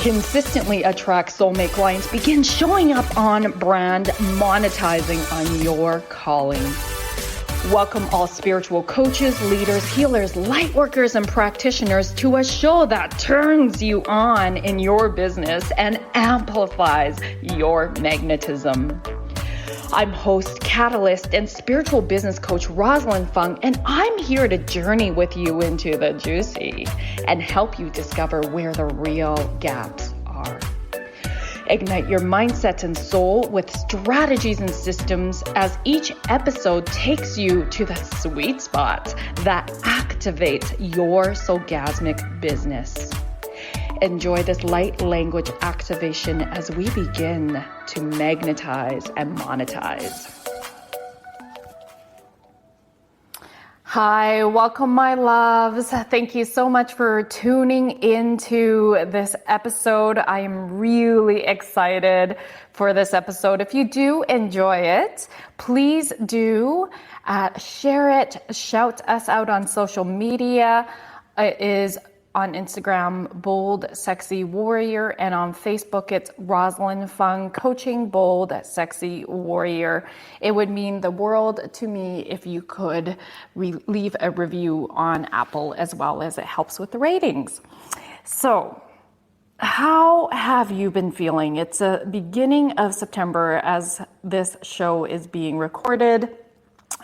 consistently attract soulmate clients, begin showing up on brand, monetizing on your calling. Welcome all spiritual coaches, leaders, healers, light workers, and practitioners to a show that turns you on in your business and amplifies your magnetism. I'm host, catalyst, and spiritual business coach Rosalyn Fung, and I'm here to journey with you into the juicy and help you discover where the real gaps are. Ignite your mindset and soul with strategies and systems as each episode takes you to the sweet spot that activates your soulgasmic business. Enjoy this light language activation as we begin to magnetize and monetize. Hi, welcome my loves. Thank you so much for tuning into this episode. I am really excited for this episode. If you do enjoy it, please do share it, shout us out on social media. It is on Instagram, Bold Sexy Warrior, and on Facebook, it's Rosalyn Fung Coaching Bold Sexy Warrior. It would mean the world to me if you could leave a review on Apple, as well as it helps with the ratings. So, how have you been feeling? It's the beginning of September as this show is being recorded,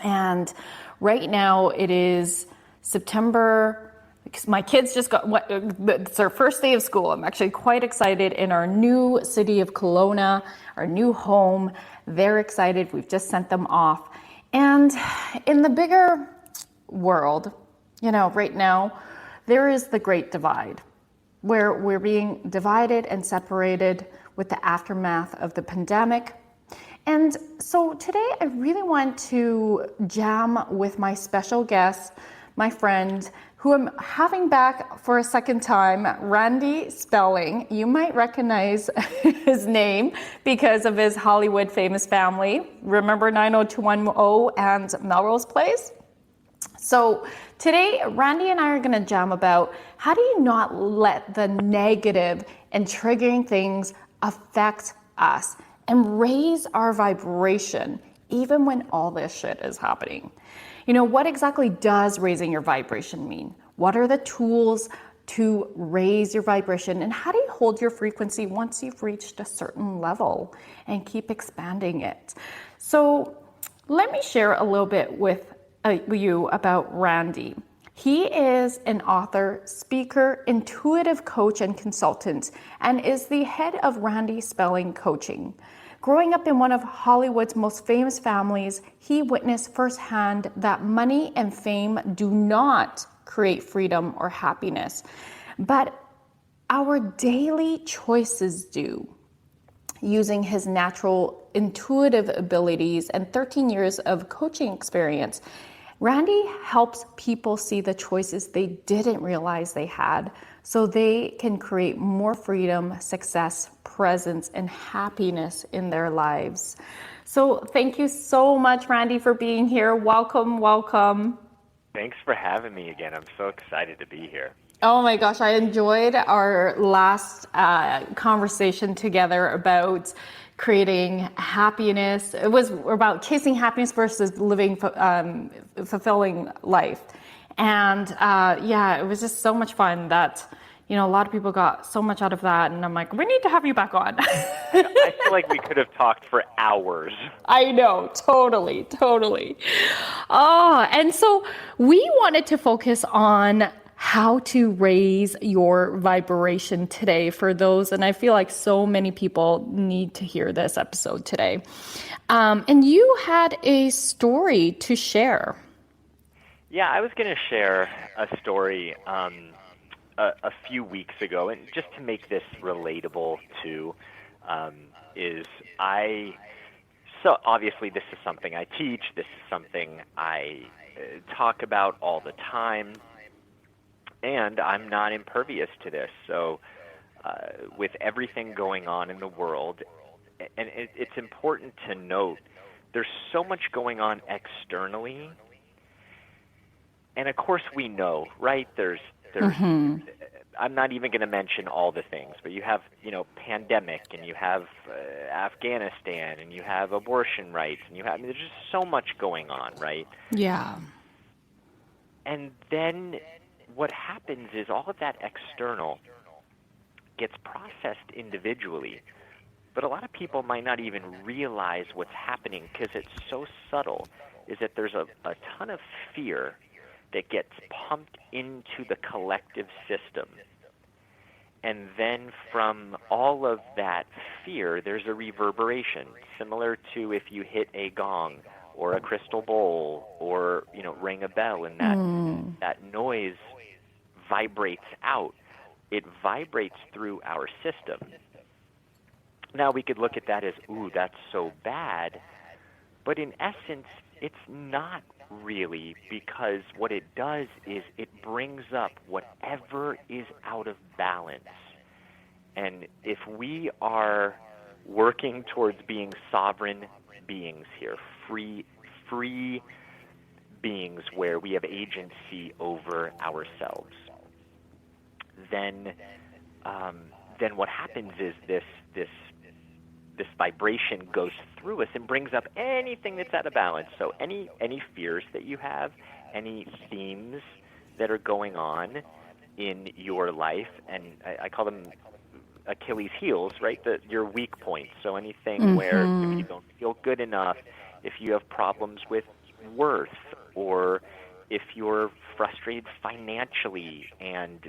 and right now it is September. Because my kids just it's their first day of school. I'm actually quite excited in our new city of Kelowna, our new home. They're excited. We've just sent them off. And in the bigger world, right now, there is the great divide where we're being divided and separated with the aftermath of the pandemic. And so today I really want to jam with my special guest, my friend, who I'm having back for a second time, Randy Spelling. You might recognize his name because of his Hollywood famous family. Remember 90210 and Melrose Place? So today, Randy and I are gonna jam about how do you not let the negative and triggering things affect us and raise our vibration even when all this shit is happening. What exactly does raising your vibration mean? What are the tools to raise your vibration? And how do you hold your frequency once you've reached a certain level and keep expanding it? So let me share a little bit with you about Randy. He is an author, speaker, intuitive coach, and consultant, and is the head of Randy Spelling Coaching. Growing up in one of Hollywood's most famous families, he witnessed firsthand that money and fame do not create freedom or happiness, but our daily choices do. Using his natural intuitive abilities and 13 years of coaching experience, Randy helps people see the choices they didn't realize they had so they can create more freedom, success, presence, and happiness in their lives. So thank you so much, Randy, for being here. Welcome, welcome. Thanks for having me again. I'm so excited to be here. Oh my gosh, I enjoyed our last conversation together about creating happiness. It was about chasing happiness versus living fulfilling life. And it was just so much fun that, a lot of people got so much out of that. And I'm like, we need to have you back on. I feel like we could have talked for hours. I know, totally. Oh, and so we wanted to focus on how to raise your vibration today for those, and I feel like so many people need to hear this episode today. And you had a story to share. Yeah, I was going to share a story a few weeks ago, and just to make this relatable too, so obviously this is something I teach, this is something I talk about all the time, and I'm not impervious to this. So with everything going on in the world, and it's important to note, there's so much going on externally. And of course we know, right? There's There's I'm not even going to mention all the things, but you have, pandemic, and you have Afghanistan, and you have abortion rights, and there's just so much going on, right? Yeah. And then what happens is all of that external gets processed individually, but a lot of people might not even realize what's happening because it's so subtle, is that there's a ton of fear that gets pumped into the collective system. And then from all of that fear, there's a reverberation, similar to if you hit a gong or a crystal bowl or, ring a bell, and that noise vibrates out. It vibrates through our system. Now we could look at that as, ooh, that's so bad. But in essence, it's not really, because what it does is it brings up whatever is out of balance. And if we are working towards being sovereign beings here, free beings where we have agency over ourselves, then what happens is this vibration goes through us and brings up anything that's out of balance. So any fears that you have, any themes that are going on in your life, and I call them Achilles heels, right? Your weak points. So anything where if you don't feel good enough, if you have problems with worth, or if you're frustrated financially and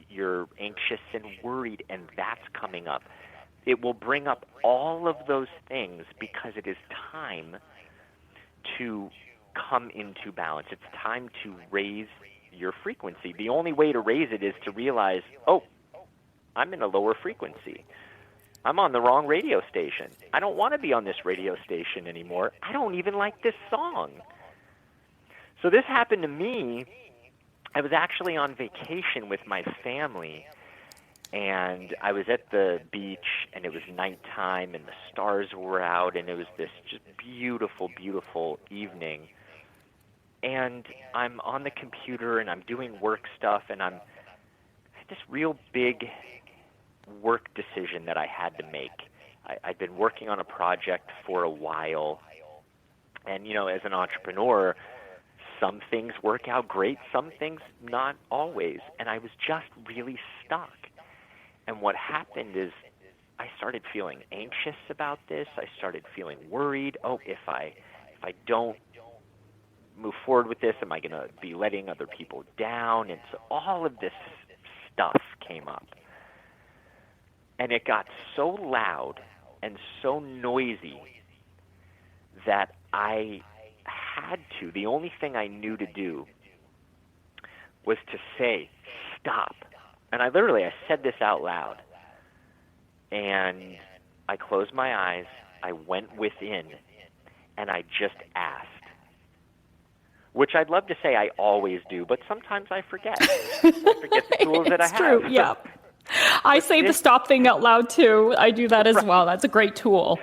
you're anxious and worried and that's coming up, it will bring up all of those things because it is time to come into balance. It's time to raise your frequency. The only way to raise it is to realize, oh, I'm in a lower frequency. I'm on the wrong radio station. I don't want to be on this radio station anymore. I don't even like this song. So this happened to me. I was actually on vacation with my family, and I was at the beach, and it was nighttime, and the stars were out, and it was this just beautiful, beautiful evening. And I'm on the computer, and I'm doing work stuff, and I had this real big work decision that I had to make. I'd been working on a project for a while, and, as an entrepreneur, some things work out great, some things not always, and I was just really stuck. And what happened is I started feeling anxious about this. I started feeling worried. Oh, if I don't move forward with this, am I going to be letting other people down? And so all of this stuff came up. And it got so loud and so noisy that I had to. The only thing I knew to do was to say, stop. And I said this out loud, and I closed my eyes, I went within, and I just asked, which I'd love to say I always do, but sometimes I forget. I forget the tools that I have. It's true, yeah. I say the stop thing out loud, too. I do that as well. That's a great tool.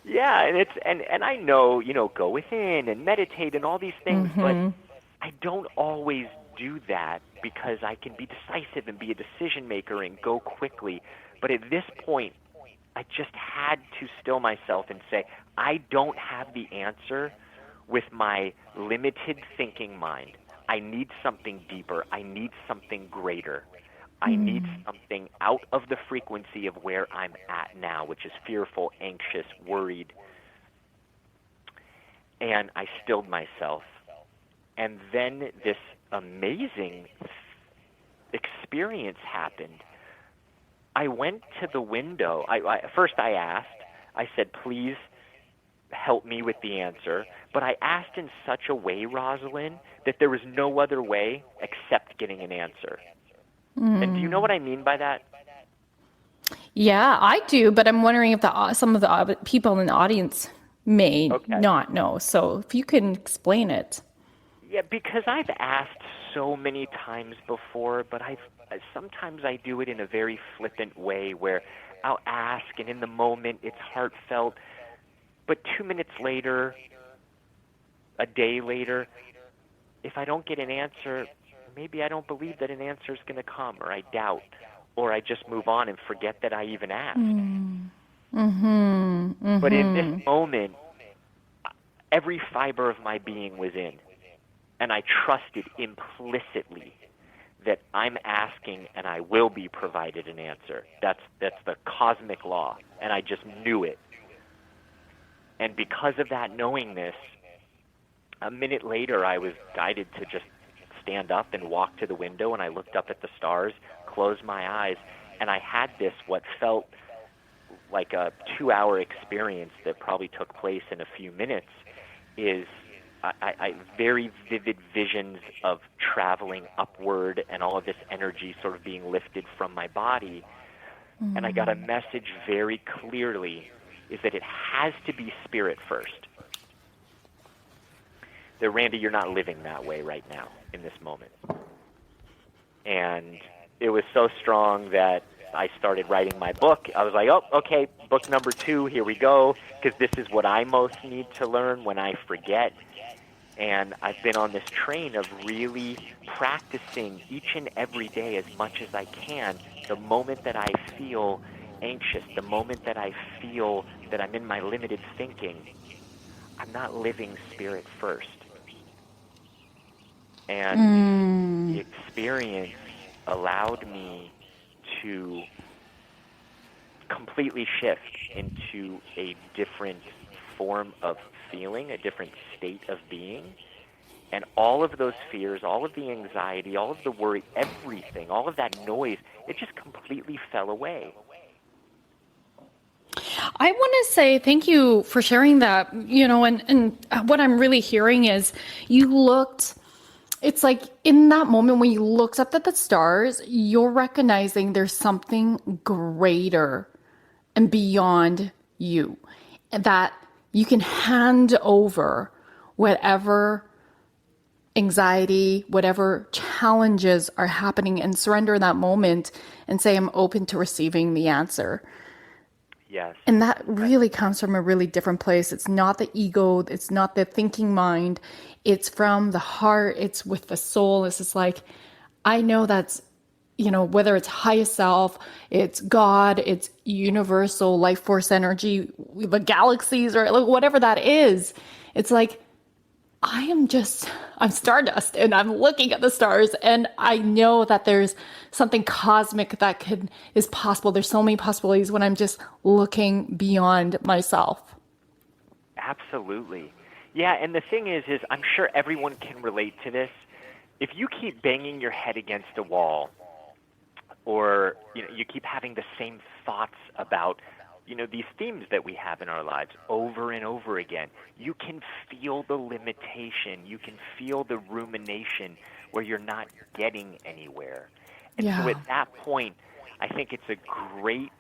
Yeah, and I know, go within and meditate and all these things, but I don't always do that because I can be decisive and be a decision maker and go quickly. But at this point, I just had to still myself and say, I don't have the answer with my limited thinking mind. I need something deeper. I need something greater. I need something out of the frequency of where I'm at now, which is fearful, anxious, worried. And I stilled myself. And then this amazing experience happened. I went to the window. First I asked. I said, please help me with the answer. But I asked in such a way, Rosalyn, that there was no other way except getting an answer. And do you know what I mean by that? Yeah, I do, but I'm wondering if some of the people in the audience may not know. So if you can explain it. Yeah, because I've asked so many times before, but sometimes I do it in a very flippant way where I'll ask, and in the moment it's heartfelt, but 2 minutes later, a day later, if I don't get an answer, maybe I don't believe that an answer is going to come, or I doubt, or I just move on and forget that I even asked. But in this moment, every fiber of my being was in, and I trusted implicitly that I'm asking and I will be provided an answer. That's the cosmic law, and I just knew it. And because of that knowingness, a minute later I was guided to just stand up and walk to the window, and I looked up at the stars, closed my eyes, and I had this what felt like a 2-hour experience that probably took place in a few minutes. Is I very vivid visions of traveling upward and all of this energy sort of being lifted from my body. And I got a message very clearly, is that it has to be spirit first. That, Randy, you're not living that way right now in this moment. And it was so strong that I started writing my book. I was like, oh, okay, book number 2, here we go, because this is what I most need to learn when I forget. And I've been on this train of really practicing each and every day as much as I can. The moment that I feel anxious, the moment that I feel that I'm in my limited thinking, I'm not living spirit first. And the experience allowed me to completely shift into a different form of feeling, a different state of being. And all of those fears, all of the anxiety, all of the worry, everything, all of that noise, it just completely fell away. I want to say thank you for sharing that, and what I'm really hearing is it's like in that moment when you looked up at the stars, you're recognizing there's something greater and beyond you, and that you can hand over whatever anxiety, whatever challenges are happening, and surrender in that moment and say, I'm open to receiving the answer. Yes. And that really comes from a really different place. It's not the ego. It's not the thinking mind. It's from the heart. It's with the soul. It's just like, I know that's, whether it's highest self, it's God, it's universal life force energy, the galaxies, or like whatever that is. It's like, I'm stardust, and I'm looking at the stars, and I know that there's something cosmic that is possible. There's so many possibilities when I'm just looking beyond myself. Absolutely. Yeah, and the thing is I'm sure everyone can relate to this. If you keep banging your head against a wall, or you keep having the same thoughts about these themes that we have in our lives over and over again, you can feel the limitation. You can feel the rumination where you're not getting anywhere. And so at that point, I think it's a great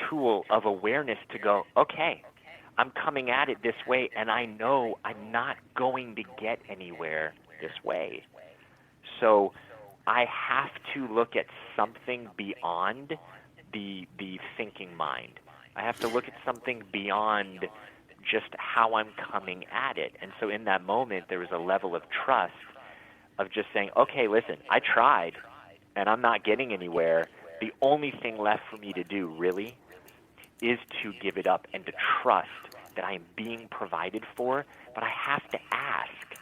tool of awareness to go, okay, I'm coming at it this way, and I know I'm not going to get anywhere this way. So I have to look at something beyond the thinking mind. I have to look at something beyond just how I'm coming at it. And so in that moment, there was a level of trust of just saying, okay, listen, I tried, and I'm not getting anywhere. The only thing left for me to do, really, is to give it up and to trust that I am being provided for, but I have to ask.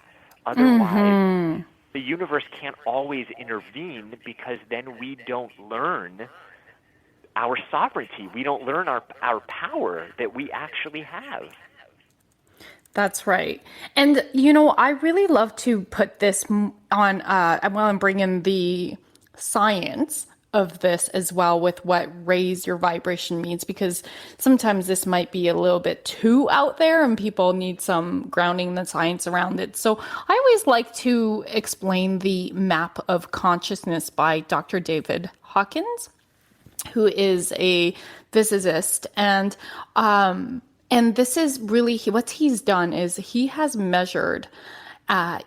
Otherwise, the universe can't always intervene, because then we don't learn our sovereignty. We don't learn our power that we actually have. That's right. And, I really love to put this on, I want to bring in the science of this as well with what raise your vibration means, because sometimes this might be a little bit too out there and people need some grounding in the science around it. So I always like to explain the map of consciousness by Dr. David Hawkins, who is a physicist. And this is really, what he's done is he has measured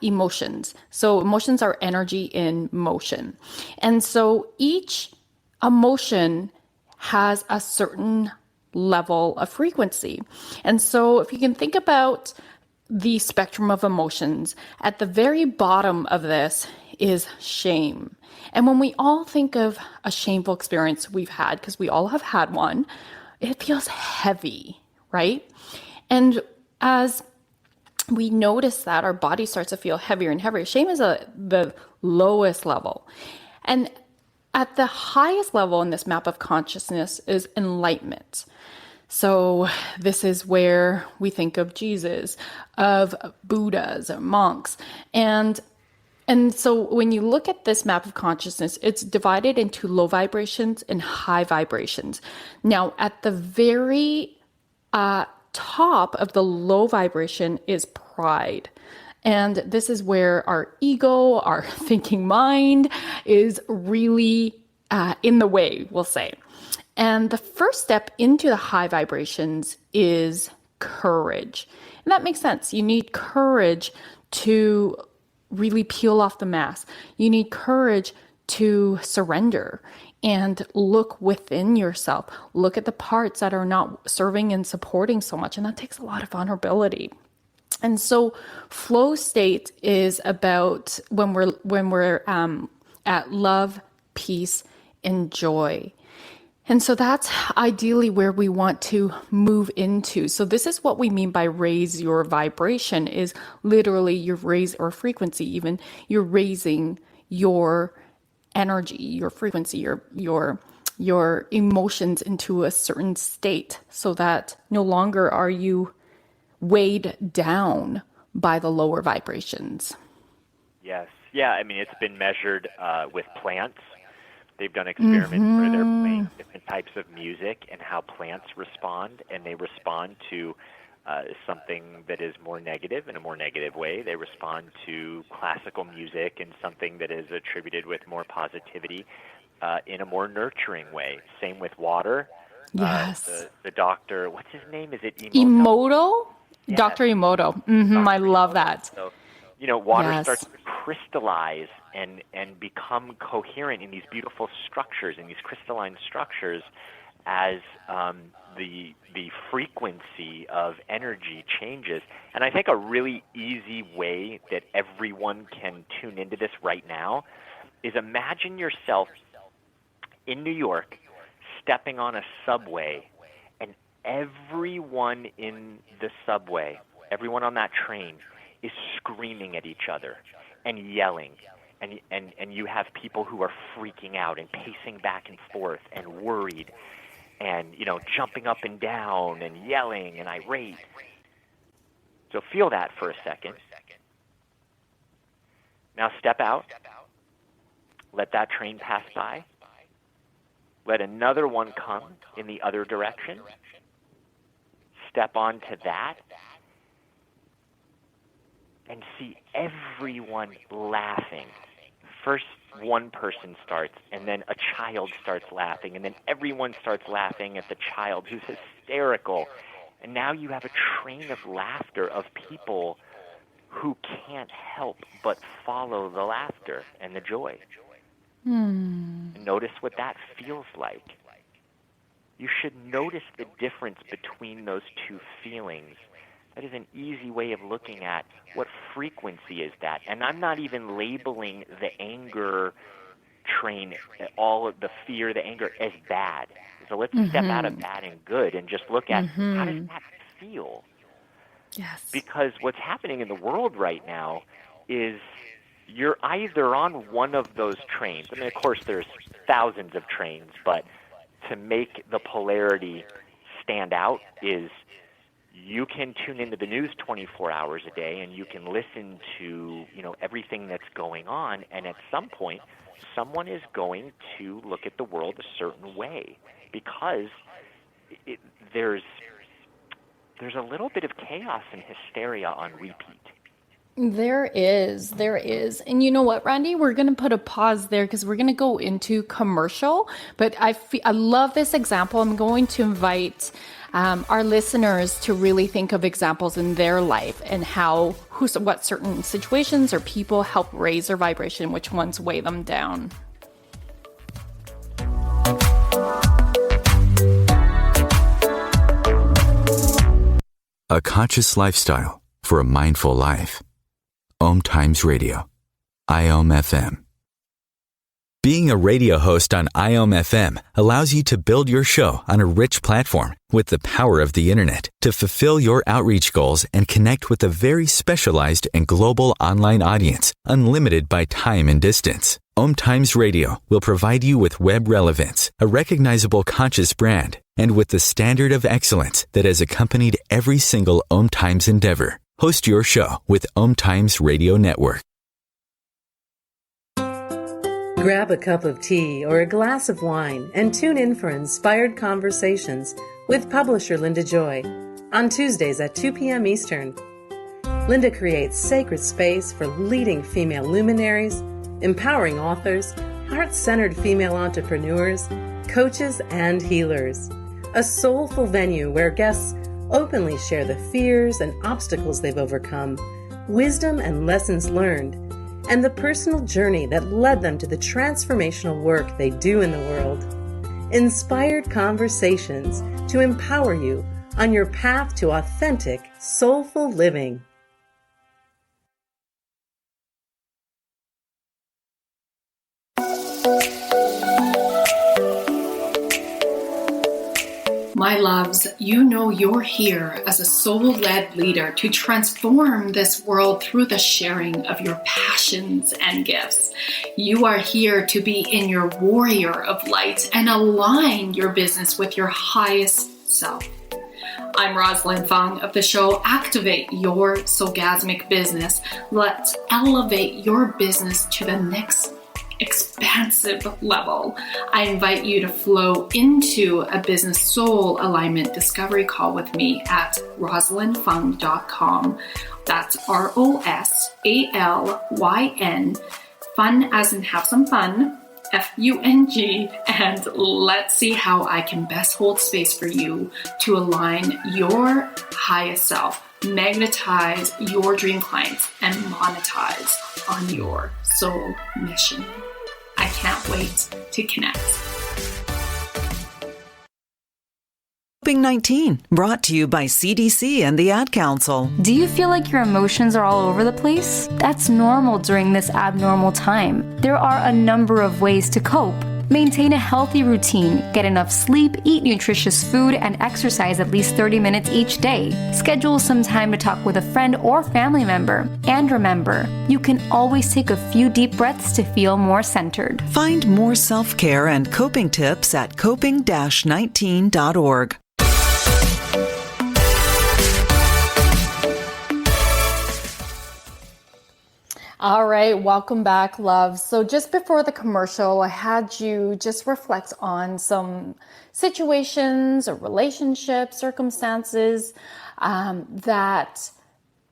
emotions. So emotions are energy in motion. And so each emotion has a certain level of frequency. And so if you can think about the spectrum of emotions. At the very bottom of this is shame. And when we all think of a shameful experience we've had, because we all have had one, it feels heavy, right? And as we notice that, our body starts to feel heavier and heavier. Shame is the lowest level. And at the highest level in this map of consciousness is enlightenment. So this is where we think of Jesus, of Buddhas, or monks. And so when you look at this map of consciousness, it's divided into low vibrations and high vibrations. Now, at the very top of the low vibration is pride. And this is where our ego, our thinking mind is really in the way, we'll say. And the first step into the high vibrations is courage. And that makes sense. You need courage to really peel off the mask. You need courage to surrender and look within yourself. Look at the parts that are not serving and supporting so much. And that takes a lot of vulnerability. And so flow state is about when we're at love, peace, and joy. And so that's ideally where we want to move into. So this is what we mean by raise your vibration, is literally you raise, or frequency even, you're raising your energy, your frequency, your emotions into a certain state, so that no longer are you weighed down by the lower vibrations. Yes. Yeah, I mean, it's been measured with plants. They've done experiments where they're playing different types of music and how plants respond, and they respond to something that is more negative in a more negative way. They respond to classical music and something that is attributed with more positivity in a more nurturing way. Same with water. Yes. The doctor, what's his name? Is it Emoto? Yes. Dr. Emoto. I love that. So, water starts to crystallize and become coherent in these beautiful structures, in these crystalline structures, as the frequency of energy changes. And I think a really easy way that everyone can tune into this right now is imagine yourself in New York stepping on a subway, and everyone in the subway, everyone on that train, is screaming at each other and yelling. And you have people who are freaking out and pacing back and forth and worried and, jumping up and down and yelling and irate. So feel that for a second. Now step out. Let that train pass by. Let another one come in the other direction. Step onto that. And see everyone laughing. First one person starts, and then a child starts laughing, and then everyone starts laughing at the child who's hysterical. And now you have a train of laughter of people who can't help but follow the laughter and the joy. Notice what that feels like. You should notice the difference between those two feelings. That is an easy way of looking at what frequency is that. And I'm not even labeling the anger train, all of the fear, the anger, as bad. So let's step out of bad and good and just look at how does that feel? Yes. Because what's happening in the world right now is you're either on one of those trains. I mean, of course, there's thousands of trains, but to make the polarity stand out is you can tune into the news 24 hours a day, and you can listen to, everything that's going on, and at some point, someone is going to look at the world a certain way, because there's a little bit of chaos and hysteria on repeat. There is. And you know what, Randy? We're going to put a pause there because we're going to go into commercial. But I love this example. I'm going to invite our listeners to really think of examples in their life and what certain situations or people help raise their vibration, which ones weigh them down. A conscious lifestyle for a mindful life. Om Times Radio. IOM FM. Being a radio host on IOM FM allows you to build your show on a rich platform with the power of the internet to fulfill your outreach goals and connect with a very specialized and global online audience, unlimited by time and distance. Om Times Radio will provide you with web relevance, a recognizable conscious brand, and with the standard of excellence that has accompanied every single Om Times endeavor. Host your show with Om Times Radio Network. Grab a cup of tea or a glass of wine and tune in for Inspired Conversations with publisher Linda Joy on Tuesdays at 2 p.m. Eastern. Linda creates sacred space for leading female luminaries, empowering authors, heart-centered female entrepreneurs, coaches, and healers. A soulful venue where guests openly share the fears and obstacles they've overcome, wisdom and lessons learned, and the personal journey that led them to the transformational work they do in the world. Inspired Conversations to empower you on your path to authentic, soulful living. My loves, you know you're here as a soul-led leader to transform this world through the sharing of your passions and gifts. You are here to be in your warrior of light and align your business with your highest self. I'm Rosalyn Fung of the show Activate Your Soulgasmic Business. Let's elevate your business to the next expansive level. I invite you to flow into a business soul alignment discovery call with me at rosalynfung.com. That's ROSALYN, fun as in have some fun, FUNG, and let's see how I can best hold space for you to align your highest self, magnetize your dream clients, and monetize on your soul mission. I can't wait to connect. Coping 19, brought to you by CDC and the Ad Council. Do you feel like your emotions are all over the place? That's normal during this abnormal time. There are a number of ways to cope. Maintain a healthy routine, get enough sleep, eat nutritious food, and exercise at least 30 minutes each day. Schedule some time to talk with a friend or family member. And remember, you can always take a few deep breaths to feel more centered. Find more self-care and coping tips at coping-19.org. All right, welcome back, love. So just before the commercial, I had you just reflect on some situations or relationships, circumstances that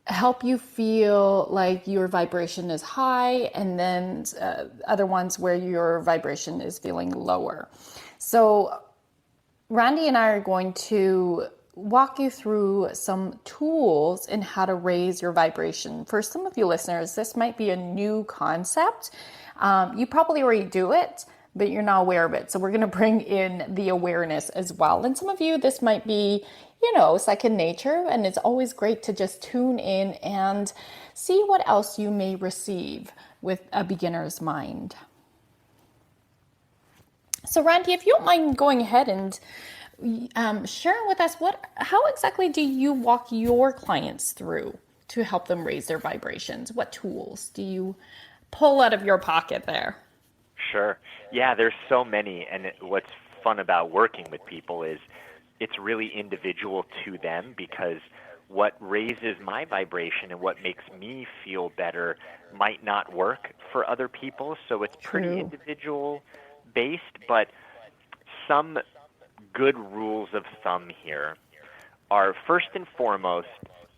help you feel like your vibration is high, and then other ones where your vibration is feeling lower. So Randy and I are going to walk you through some tools in how to raise your vibration. For some of you listeners, this might be a new concept. You probably already do it, but you're not aware of it. So we're going to bring in the awareness as well. And some of you, this might be, second nature, and it's always great to just tune in and see what else you may receive with a beginner's mind. So Randy, if you don't mind going ahead and sharing with us how exactly do you walk your clients through to help them raise their vibrations? What tools do you pull out of your pocket there? Sure. Yeah, there's so many, and what's fun about working with people is it's really individual to them, because what raises my vibration and what makes me feel better might not work for other people. So it's pretty individual based, but some good rules of thumb here are, first and foremost,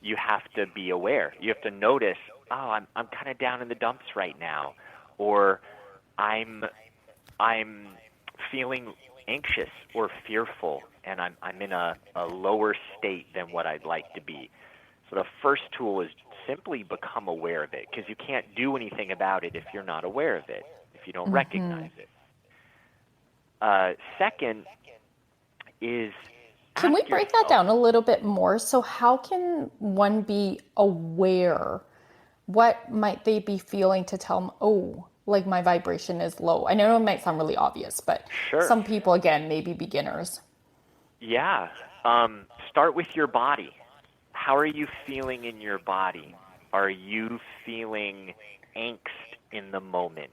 you have to be aware. You have to notice, I'm kind of down in the dumps right now, or I'm feeling anxious or fearful, and I'm in a lower state than what I'd like to be. So the first tool is simply become aware of it, because you can't do anything about it if you're not aware of it, if you don't recognize it. Second is Can we ask break that yourself, down a little bit more? So how can one be aware? What might they be feeling to tell them, oh, like my vibration is low? I know it might sound really obvious, but sure, some people, again, maybe beginners. yeah, start with your body. How are you feeling in your body? Are you feeling angst in the moment?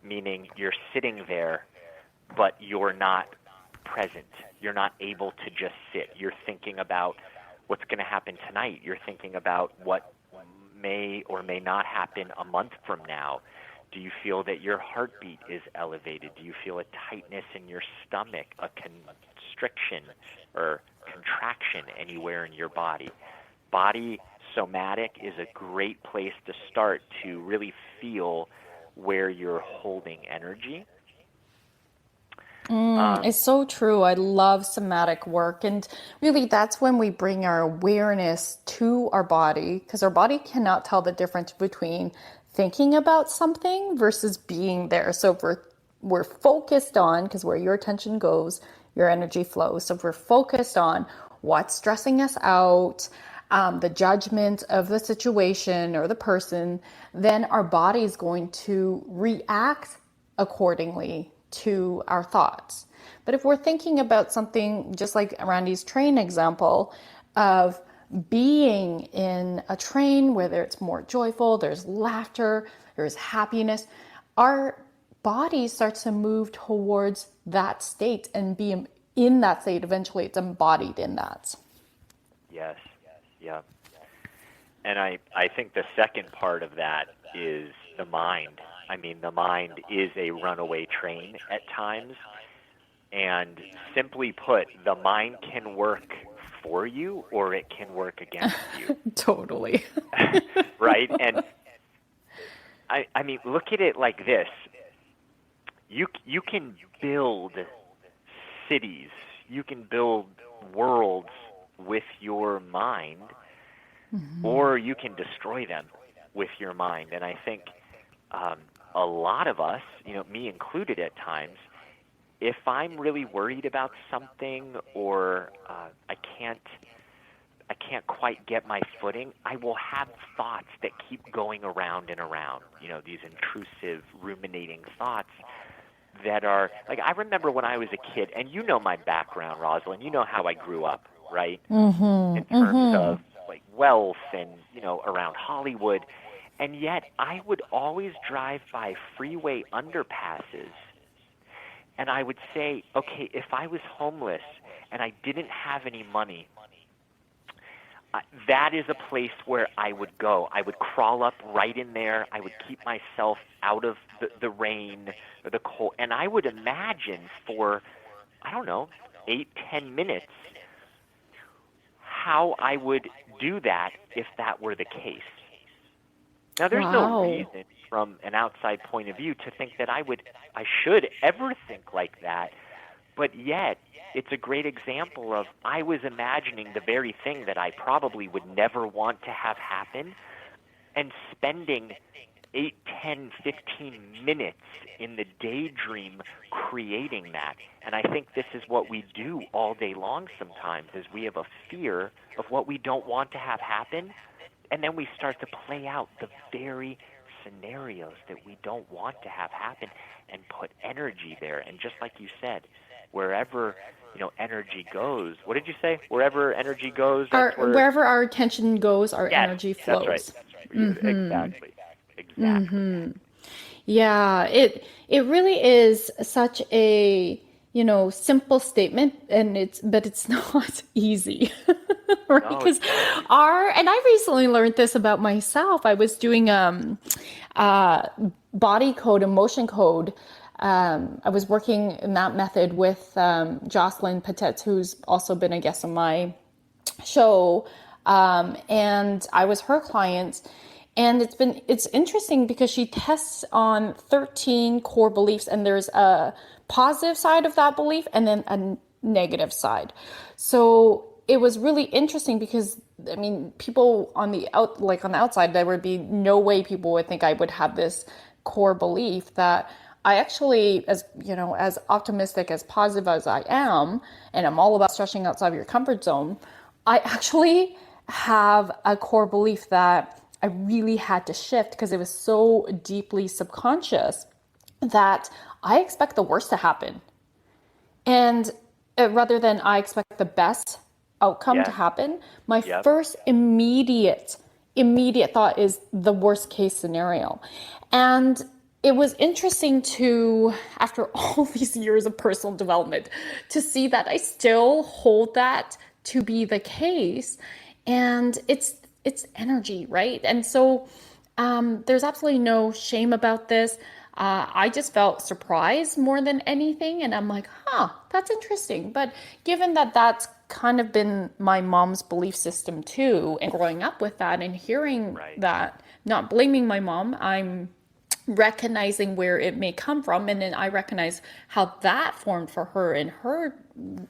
Meaning you're sitting there, but you're not present. You're not able to just sit. You're thinking about what's going to happen tonight. You're thinking about what may or may not happen a month from now. Do you feel that your heartbeat is elevated? Do you feel a tightness in your stomach, a constriction or contraction anywhere in your body? Body somatic is a great place to start to really feel where you're holding energy. It's so true. I love somatic work. And really, that's when we bring our awareness to our body, because our body cannot tell the difference between thinking about something versus being there. So if we're focused on, because where your attention goes, your energy flows. So if we're focused on what's stressing us out, the judgment of the situation or the person, then our body is going to react accordingly to our thoughts. But if we're thinking about something, just like Randy's train example of being in a train, whether it's more joyful, there's laughter, there's happiness, our body starts to move towards that state and be in that state. Eventually it's embodied in that. Yes, yeah. And I think the second part of that is the mind. I mean, the mind is a runaway train at times. And simply put, the mind can work for you or it can work against you. Totally. Right? And I mean, look at it like this. You can build cities. You can build worlds with your mind, or you can destroy them with your mind. And I think a lot of us, me included at times, if I'm really worried about something or I can't quite get my footing, I will have thoughts that keep going around and around, these intrusive, ruminating thoughts that are, like, I remember when I was a kid, and you know my background, Rosalyn, you know how I grew up, right? In terms of, like, wealth and, around Hollywood. And yet I would always drive by freeway underpasses, and I would say, okay, if I was homeless and I didn't have any money, that is a place where I would go. I would crawl up right in there. I would keep myself out of the rain or the cold. And I would imagine for, 8-10 minutes how I would do that if that were the case. Now, there's no reason from an outside point of view to think that I should ever think like that. But yet, it's a great example of I was imagining the very thing that I probably would never want to have happen, and spending 8, 10, 15 minutes in the daydream creating that. And I think this is what we do all day long sometimes, is we have a fear of what we don't want to have happen, and then we start to play out the very scenarios that we don't want to have happen and put energy there. And just like you said, wherever energy goes, what did you say? Wherever energy goes, wherever our attention goes, our energy flows. That's right. Exactly. Yeah, it really is such a simple statement, and it's not easy, right? Because and I recently learned this about myself. I was doing body code, emotion code. I was working in that method with Jocelyn Patet, who's also been a guest on my show, and I was her client. And it's interesting because she tests on 13 core beliefs, and there's a positive side of that belief and then a negative side. So it was really interesting because, I mean, people on the outside, there would be no way people would think I would have this core belief that I actually, as you know, as optimistic, as positive as I am, and I'm all about stretching outside of your comfort zone, I actually have a core belief that I really had to shift because it was so deeply subconscious that I expect the worst to happen. And rather than I expect the best outcome to Yes. happen, my Yep. first immediate thought is the worst case scenario. And it was interesting to, after all these years of personal development, to see that I still hold that to be the case. And it's energy, right? And so there's absolutely no shame about this. I just felt surprised more than anything. And I'm like, that's interesting. But given that that's kind of been my mom's belief system too, and growing up with that and hearing Right. that, not blaming my mom, I'm recognizing where it may come from. And then I recognize how that formed for her in her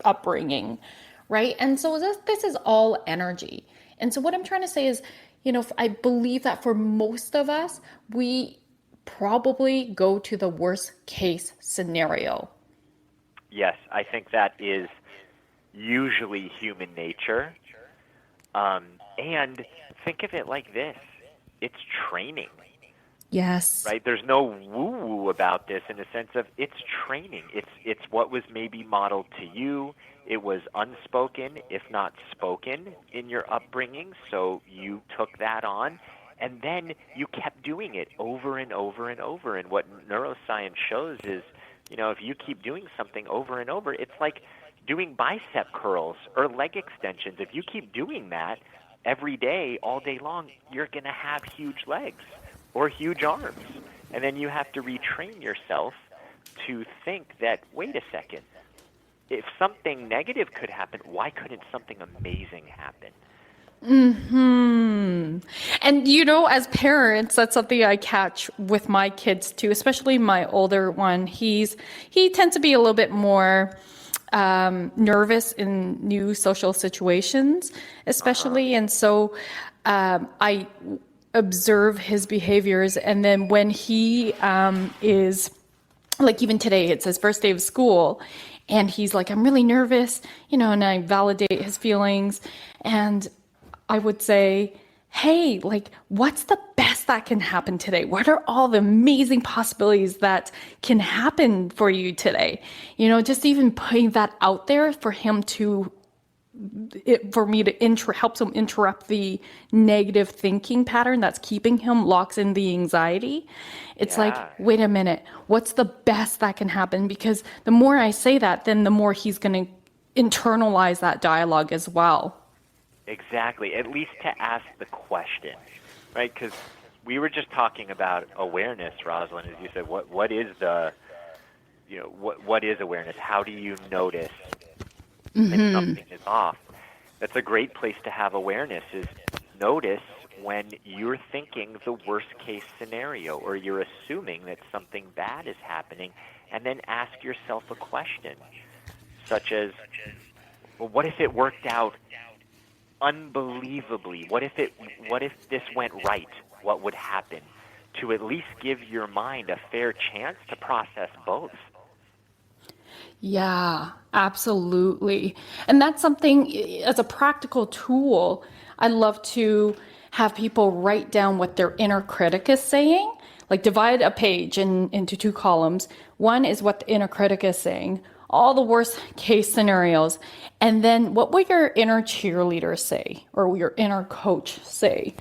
upbringing, right? And so this is all energy. And so what I'm trying to say is, I believe that for most of us, we probably go to the worst case scenario. Yes, I think that is usually human nature. And think of it like this. It's training, Yes. right? There's no woo-woo about this in the sense of it's training. It's what was maybe modeled to you. It was unspoken, if not spoken, in your upbringing, so you took that on. And then you kept doing it over and over and over. And what neuroscience shows is, if you keep doing something over and over, it's like doing bicep curls or leg extensions. If you keep doing that every day, all day long, you're going to have huge legs or huge arms. And then you have to retrain yourself to think that, wait a second, if something negative could happen, why couldn't something amazing happen? And as parents, that's something I catch with my kids too, especially my older one. He tends to be a little bit more nervous in new social situations, especially. And so I observe his behaviors. And then when he is, like even today, it's his first day of school. And he's like, I'm really nervous, and I validate his feelings. And I would say, hey, like, what's the best that can happen today? What are all the amazing possibilities that can happen for you today? Just even putting that out there for him for me to helps him interrupt the negative thinking pattern that's keeping him locked in the anxiety. It's like, wait a minute, what's the best that can happen? Because the more I say that, then the more he's going to internalize that dialogue as well. Exactly, at least to ask the question, right? Because we were just talking about awareness, Rosalyn, as you said. What is what is awareness? How do you notice if something is off? That's a great place to have awareness, is notice when you're thinking the worst case scenario or you're assuming that something bad is happening, and then ask yourself a question, such as, well, what if it worked out unbelievably? What if this went right? What would happen? To at least give your mind a fair chance to process both. Yeah, absolutely. And that's something, as a practical tool, I love to have people write down what their inner critic is saying, like divide a page into two columns. One is what the inner critic is saying, all the worst case scenarios. And then what would your inner cheerleader say, or your inner coach say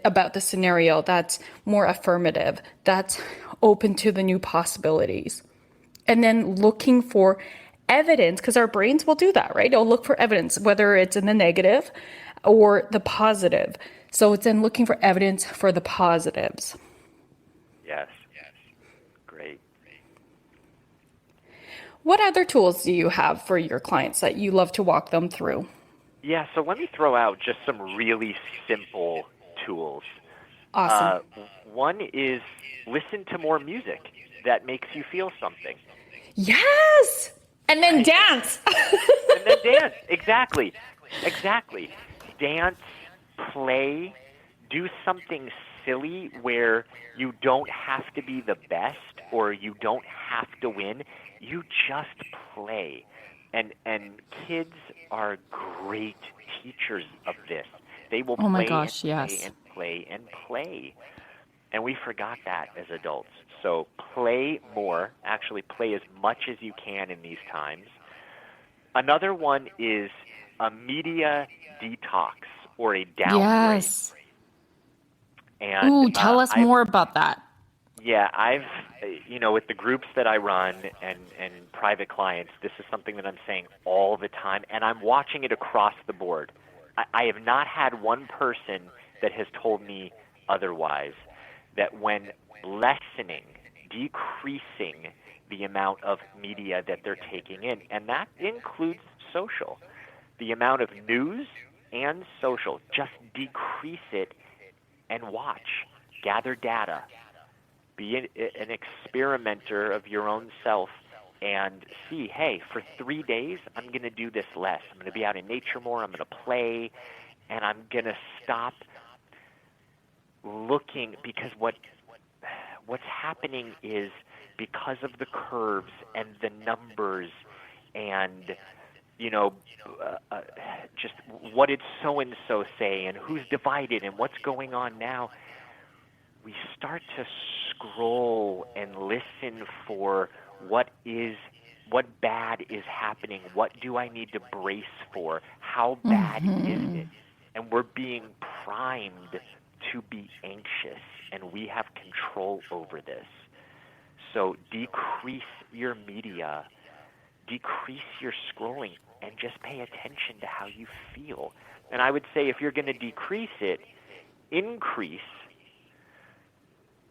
about the scenario that's more affirmative, that's open to the new possibilities? And then looking for evidence, because our brains will do that, right? It'll look for evidence, whether it's in the negative or the positive. So it's in looking for evidence for the positives. Yes. Great. What other tools do you have for your clients that you love to walk them through? Yeah, so let me throw out just some really simple tools. Awesome. One is listen to more music that makes you feel something. Yes! And then dance. And then dance. Exactly. Dance, play, do something silly where you don't have to be the best or you don't have to win. You just play. And kids are great teachers of this. They will Oh my play gosh, and play yes. and play and play. And we forgot that as adults. So play more. Actually, play as much as you can in these times. Another one is a media detox or a downgrade. Yes. And Ooh, tell us more about that. Yeah, I've, with the groups that I run and private clients, this is something that I'm saying all the time, and I'm watching it across the board. I have not had one person that has told me otherwise, that when lessening, decreasing the amount of media that they're taking in, and that includes social, the amount of news and social, just decrease it and watch, gather data. Be an experimenter of your own self and see, hey, for 3 days, I'm going to do this less. I'm going to be out in nature more. I'm going to play, and I'm going to stop looking, because what's happening is because of the curves and the numbers and just what did so-and-so say and who's divided and what's going on now, we start to scroll and listen for what bad is happening, what do I need to brace for, how bad is it? And we're being primed to be anxious, and we have control over this. So decrease your media, decrease your scrolling, and just pay attention to how you feel. And I would say if you're going to decrease it, increase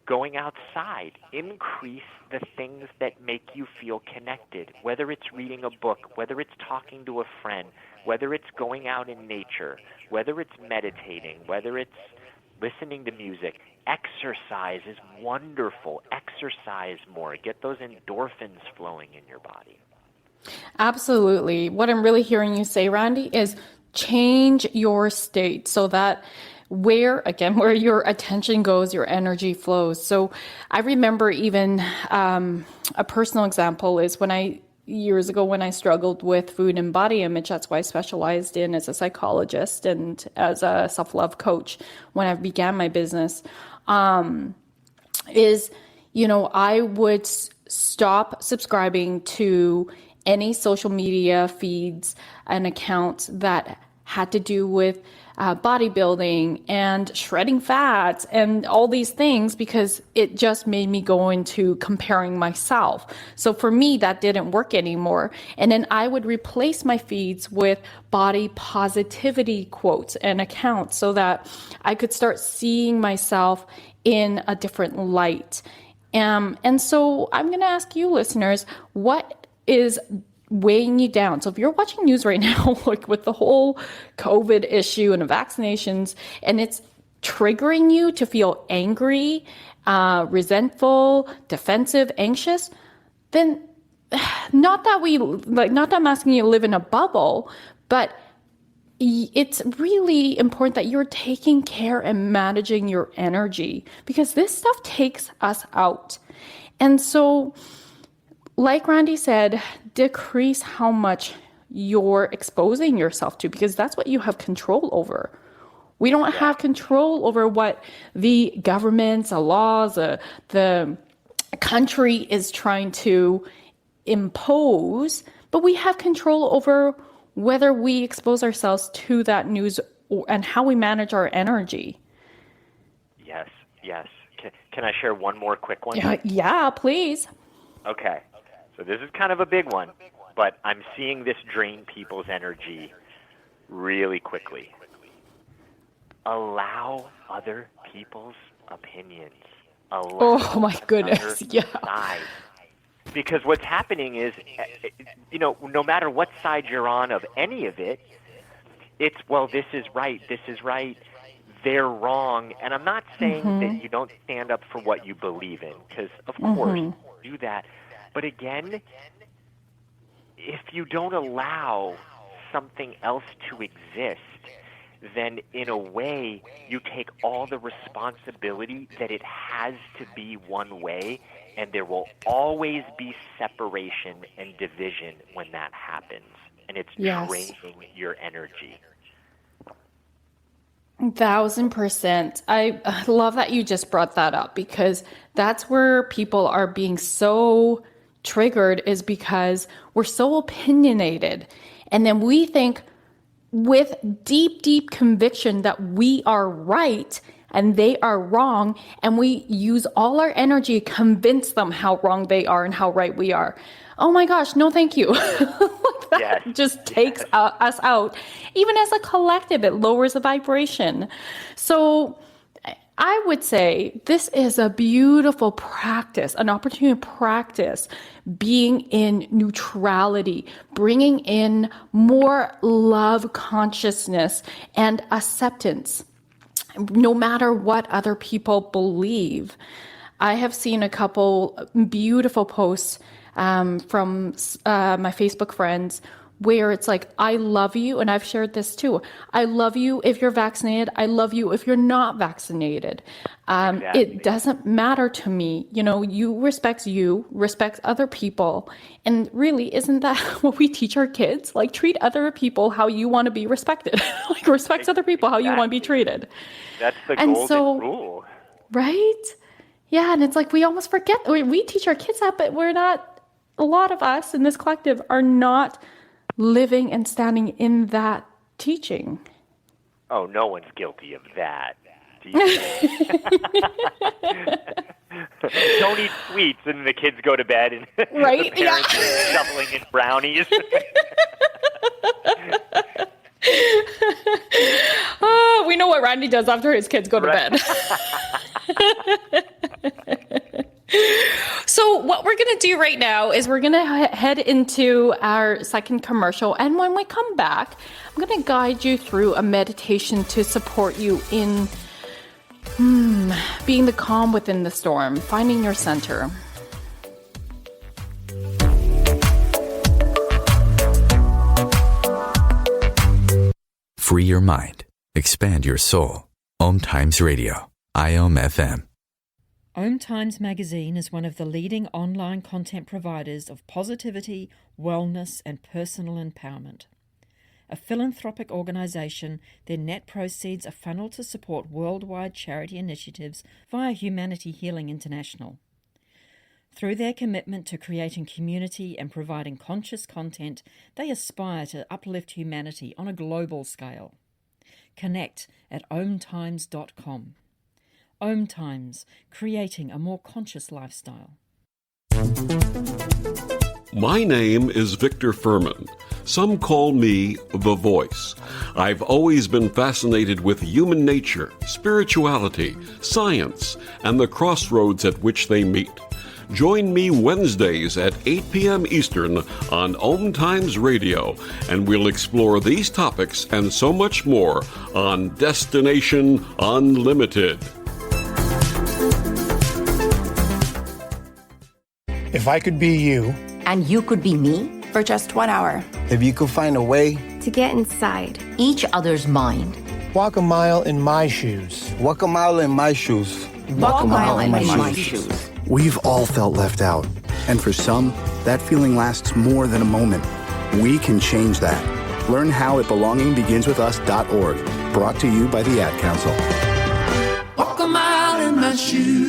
going outside, increase the things that make you feel connected, whether it's reading a book, whether it's talking to a friend, whether it's going out in nature, whether it's meditating, whether it's listening to music. Exercise is wonderful. Exercise more. Get those endorphins flowing in your body. Absolutely. What I'm really hearing you say, Randy, is change your state so that where your attention goes, your energy flows. So I remember even a personal example is years ago when I struggled with food and body image. That's why I specialized in as a psychologist and as a self-love coach when I began my business. I would stop subscribing to any social media feeds and accounts that had to do with bodybuilding and shredding fats and all these things, because it just made me go into comparing myself. So for me, that didn't work anymore. And then I would replace my feeds with body positivity quotes and accounts so that I could start seeing myself in a different light. And so I'm going to ask you listeners, what is weighing you down? So if you're watching news right now, like with the whole COVID issue and the vaccinations, and it's triggering you to feel angry, resentful, defensive, anxious, then not that I'm asking you to live in a bubble, but it's really important that you're taking care and managing your energy, because this stuff takes us out. And so, like Randy said, decrease how much you're exposing yourself to, because that's what you have control over. We don't have control over what the governments, the laws, the country is trying to impose, but we have control over whether we expose ourselves to that news and how we manage our energy. Yes. Can I share one more quick one? Yeah, please. Okay. So this is kind of a big one, but I'm seeing this drain people's energy really quickly. Allow other people's opinions. Oh my goodness, yeah. Side. Because what's happening is, no matter what side you're on of any of it, it's, well, this is right, they're wrong. And I'm not saying that you don't stand up for what you believe in, because of course, do that. But again, if you don't allow something else to exist, then in a way you take all the responsibility that it has to be one way, and there will always be separation and division when that happens. And it's draining your energy. 1,000%. I love that you just brought that up, because that's where people are being so triggered, is because we're so opinionated. And then we think with deep, deep conviction that we are right and they are wrong. And we use all our energy to convince them how wrong they are and how right we are. Oh my gosh, no, thank you. That just takes us out. Even as a collective, it lowers the vibration. So I would say this is a beautiful practice, an opportunity to practice being in neutrality, bringing in more love consciousness and acceptance, no matter what other people believe. I have seen a couple beautiful posts from my Facebook friends where it's like, I love you, and I've shared this too. I love you if you're vaccinated. I love you if you're not vaccinated. Exactly. It doesn't matter to me. You, respect other people. And really, isn't that what we teach our kids? Like, treat other people how you want to be respected. Like, respect other people how you want to be treated. That's the golden rule. Right? Yeah, and it's like we almost forget. We teach our kids that, but we're not, a lot of us in this collective are not living and standing in that teaching. Oh, no one's guilty of that. Don't eat sweets, and the kids go to bed, and right? the parents are shoveling in brownies. Oh, we know what Randy does after his kids go to bed. So what we're going to do right now is we're going to head into our second commercial. And when we come back, I'm going to guide you through a meditation to support you in being the calm within the storm, finding your center. Free your mind. Expand your soul. Om Times Radio. IOM FM. Om Times Magazine is one of the leading online content providers of positivity, wellness, and personal empowerment. A philanthropic organisation, their net proceeds are funneled to support worldwide charity initiatives via Humanity Healing International. Through their commitment to creating community and providing conscious content, they aspire to uplift humanity on a global scale. Connect at omtimes.com. Om Times, creating a more conscious lifestyle. My name is Victor Furman. Some call me The Voice. I've always been fascinated with human nature, spirituality, science, and the crossroads at which they meet. Join me Wednesdays at 8 p.m. Eastern on Om Times Radio, and we'll explore these topics and so much more on Destination Unlimited. If I could be you, and you could be me, for just 1 hour. If you could find a way to get inside each other's mind. Walk a mile in my shoes. Walk a mile in my shoes. Walk a mile in my shoes. We've all felt left out. And for some, that feeling lasts more than a moment. We can change that. Learn how at belongingbeginswithus.org. Brought to you by the Ad Council. Walk a mile in my shoes.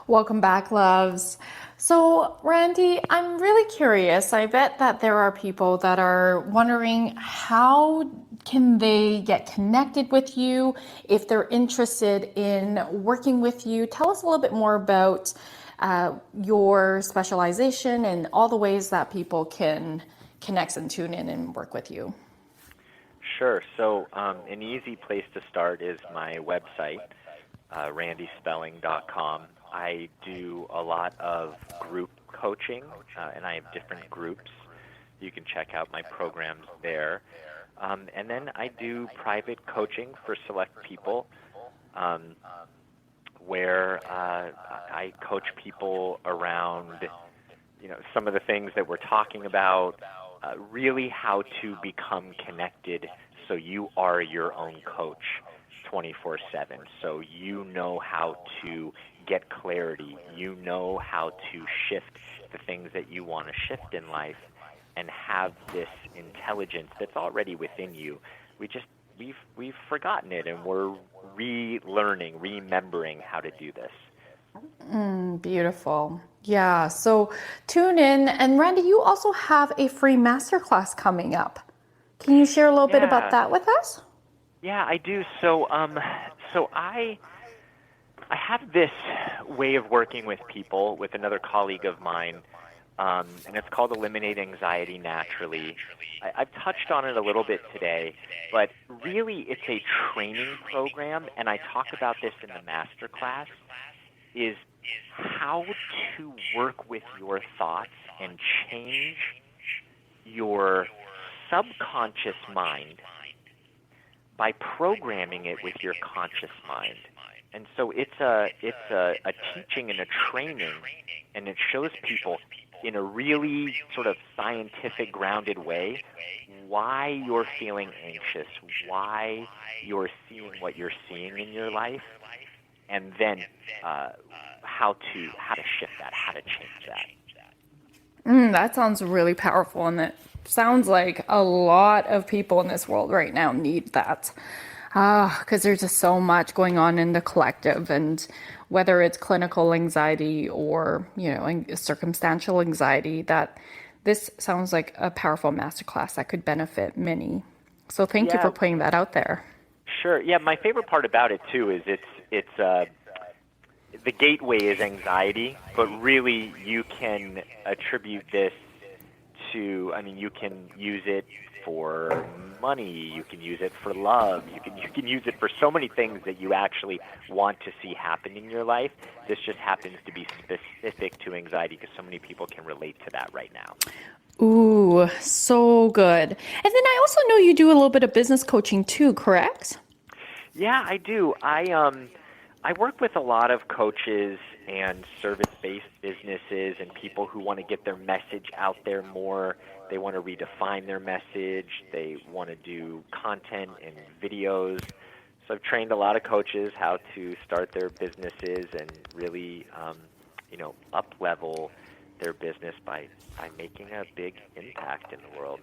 Welcome back, loves. So, Randy, I'm really curious. I bet that there are people that are wondering, how can they get connected with you if they're interested in working with you? Tell us a little bit more about your specialization and all the ways that people can connect and tune in and work with you. Sure. So an easy place to start is my website, randyspelling.com. I do a lot of group coaching, and I have different groups. You can check out my programs there. And then I do private coaching for select people. where I coach people around, some of the things that we're talking about, really how to become connected so you are your own coach 24/7. So you know how to get clarity. You know how to shift the things that you want to shift in life and have this intelligence that's already within you. We've forgotten it, and we're relearning, remembering how to do this. Beautiful. Yeah, so tune in. And Randy, you also have a free masterclass coming up. Can you share a little bit about that with us? Yeah, I do. So I have this way of working with people with another colleague of mine, and it's called Eliminate Anxiety Naturally. I've touched on it a little bit today, but really it's a training program, and I talk about this in the masterclass, is how to work with your thoughts and change your subconscious mind by programming it with your conscious mind. And so it's a teaching and a training, and it shows people in a really sort of scientific, grounded way why you're feeling anxious, why you're seeing what you're seeing in your life, and then how to shift that, how to change that. That sounds really powerful, and it sounds like a lot of people in this world right now need that. Because there's just so much going on in the collective, and whether it's clinical anxiety or, circumstantial anxiety, that this sounds like a powerful masterclass that could benefit many. So thank you for putting that out there. Sure. Yeah, my favorite part about it too is it's the gateway is anxiety, but really you can attribute this to, you can use it for money, you can use it for love, you can use it for so many things that you actually want to see happen in your life. This just happens to be specific to anxiety because so many people can relate to that right now. Ooh, so good. And then I also know you do a little bit of business coaching too, correct? Yeah, I do. I work with a lot of coaches and service-based businesses and people who want to get their message out there more. They want to redefine their message. They want to do content and videos. So I've trained a lot of coaches how to start their businesses and really, up-level their business by making a big impact in the world.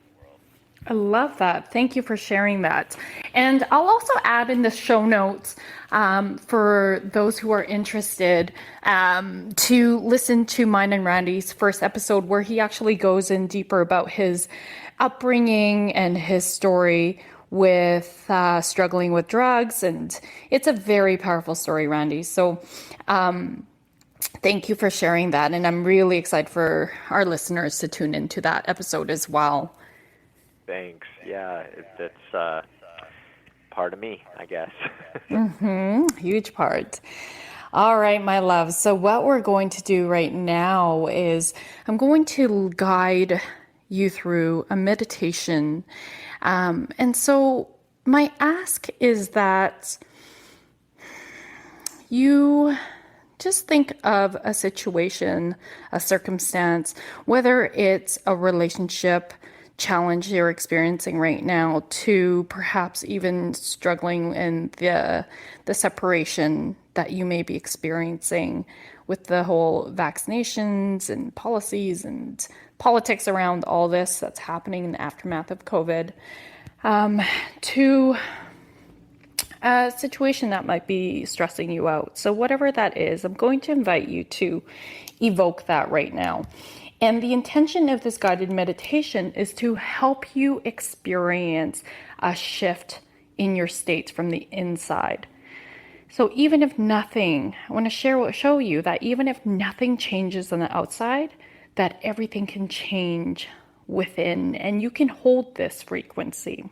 I love that. Thank you for sharing that. And I'll also add in the show notes for those who are interested to listen to mine and Randy's first episode where he actually goes in deeper about his upbringing and his story with struggling with drugs. And it's a very powerful story, Randy. So thank you for sharing that. And I'm really excited for our listeners to tune into that episode as well. Thanks. Yeah, that's part of me, I guess. Huge part. All right, my love. So what we're going to do right now is I'm going to guide you through a meditation. And so my ask is that you just think of a situation, a circumstance, whether it's a relationship challenge you're experiencing right now to perhaps even struggling in the separation that you may be experiencing with the whole vaccinations and policies and politics around all this that's happening in the aftermath of COVID, to a situation that might be stressing you out. So whatever that is, I'm going to invite you to evoke that right now. And the intention of this guided meditation is to help you experience a shift in your states from the inside. So even if nothing, I want to show you that even if nothing changes on the outside, that everything can change within, and you can hold this frequency.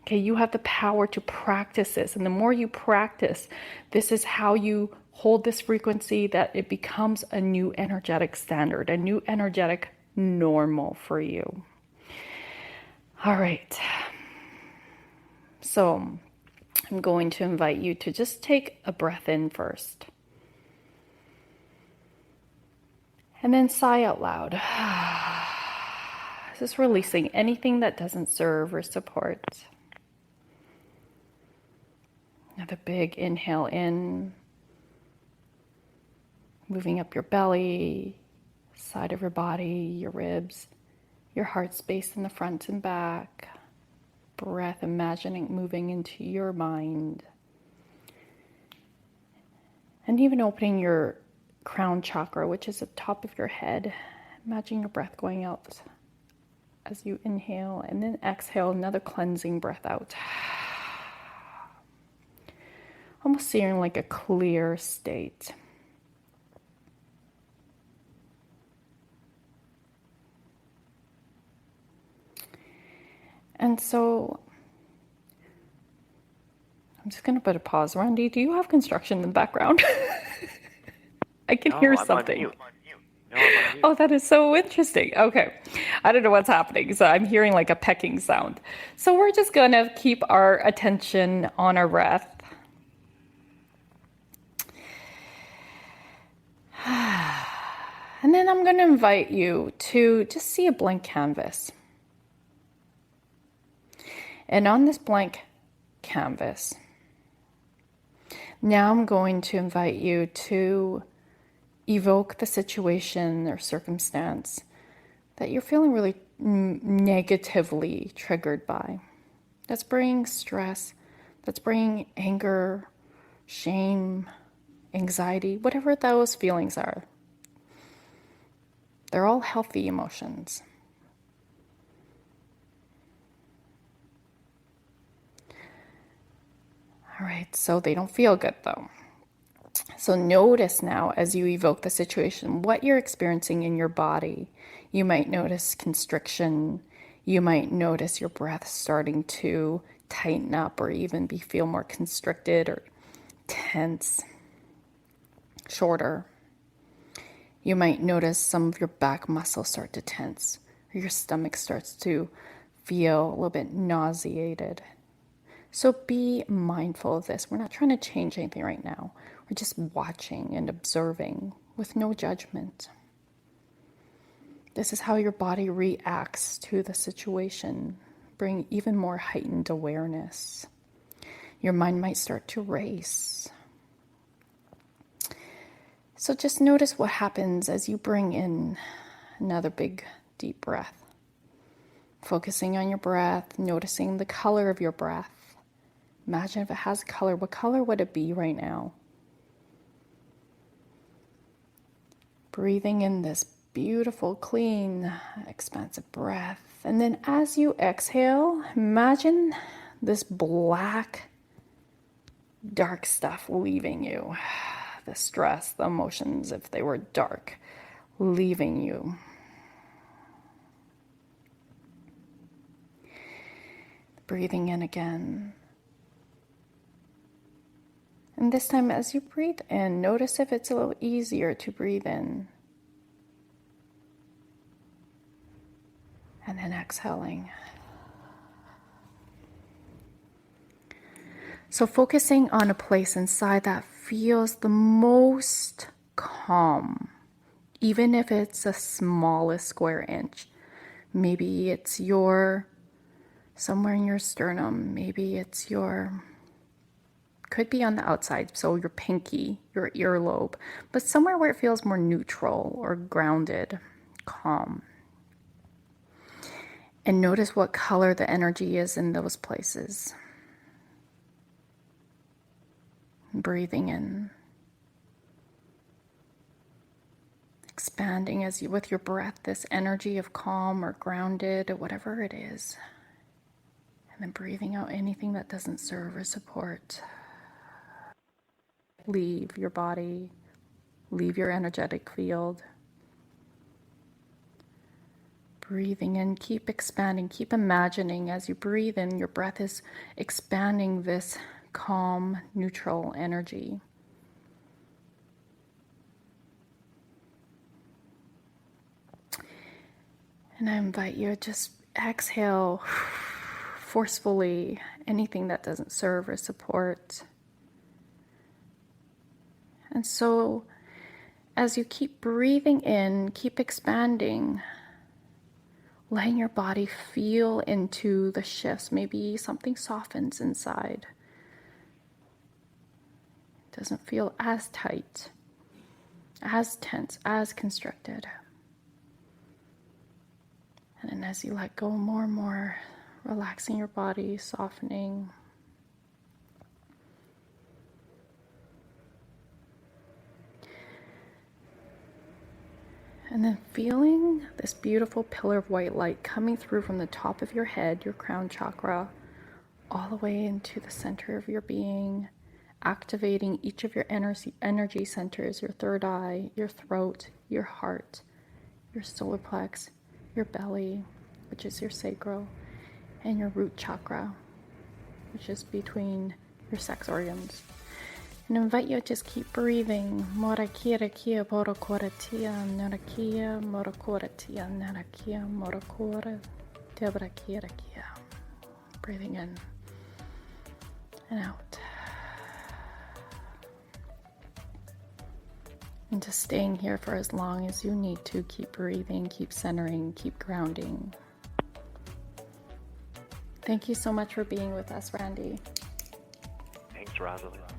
Okay, you have the power to practice this, and the more you practice, this is how you hold this frequency, that it becomes a new energetic standard, a new energetic normal for you. All right. So I'm going to invite you to just take a breath in first. And then sigh out loud. Just releasing anything that doesn't serve or support. Another big inhale in, moving up your belly, side of your body, your ribs, your heart space in the front and back. Breath, imagining moving into your mind. And even opening your crown chakra, which is at the top of your head. Imagine your breath going out as you inhale, and then exhale, another cleansing breath out. Almost seeing like a clear state. And so I'm just going to put a pause. Randy, do you have construction in the background? I can hear something. No, I'm on mute. Oh, that is so interesting. Okay. I don't know what's happening. So I'm hearing like a pecking sound. So we're just going to keep our attention on our breath. And then I'm going to invite you to just see a blank canvas. And on this blank canvas, now I'm going to invite you to evoke the situation or circumstance that you're feeling really negatively triggered by. That's bringing stress, that's bringing anger, shame, anxiety, whatever those feelings are. They're all healthy emotions. All right, so they don't feel good though. So notice now as you evoke the situation, what you're experiencing in your body. You might notice constriction. You might notice your breath starting to tighten up or even feel more constricted or tense, shorter. You might notice some of your back muscles start to tense, or your stomach starts to feel a little bit nauseated. So be mindful of this. We're not trying to change anything right now. We're just watching and observing with no judgment. This is how your body reacts to the situation. Bring even more heightened awareness. Your mind might start to race. So just notice what happens as you bring in another big, deep breath. Focusing on your breath, noticing the color of your breath. Imagine if it has color. What color would it be right now? Breathing in this beautiful, clean, expansive breath. And then as you exhale, imagine this black, dark stuff leaving you. The stress, the emotions, if they were dark, leaving you. Breathing in again. And this time as you breathe in, notice if it's a little easier to breathe in. And then exhaling. So focusing on a place inside that feels the most calm, even if it's the smallest square inch. Maybe it's somewhere in your sternum, maybe it's could be on the outside, so your pinky, your earlobe, but somewhere where it feels more neutral or grounded, calm. And notice what color the energy is in those places. Breathing in. Expanding with your breath, this energy of calm or grounded, or whatever it is. And then breathing out anything that doesn't serve or support. Leave your body, leave your energetic field. Breathing in, keep expanding, keep imagining as you breathe in, your breath is expanding this calm, neutral energy. And I invite you to just exhale forcefully anything that doesn't serve or support. And so as you keep breathing in, keep expanding, letting your body feel into the shifts. Maybe something softens inside. It doesn't feel as tight, as tense, as constricted. And then as you let go more and more, relaxing your body, softening. And then feeling this beautiful pillar of white light coming through from the top of your head, your crown chakra, all the way into the center of your being, activating each of your energy centers, your third eye, your throat, your heart, your solar plex, your belly, which is your sacral, and your root chakra, which is between your sex organs. And invite you to just keep breathing. Morakia, borokoratia, narakia, morokoratia, narakia, morokora, tebrakia. Breathing in and out. And just staying here for as long as you need to. Keep breathing, keep centering, keep grounding. Thank you so much for being with us, Randy. Thanks, Rosalyn.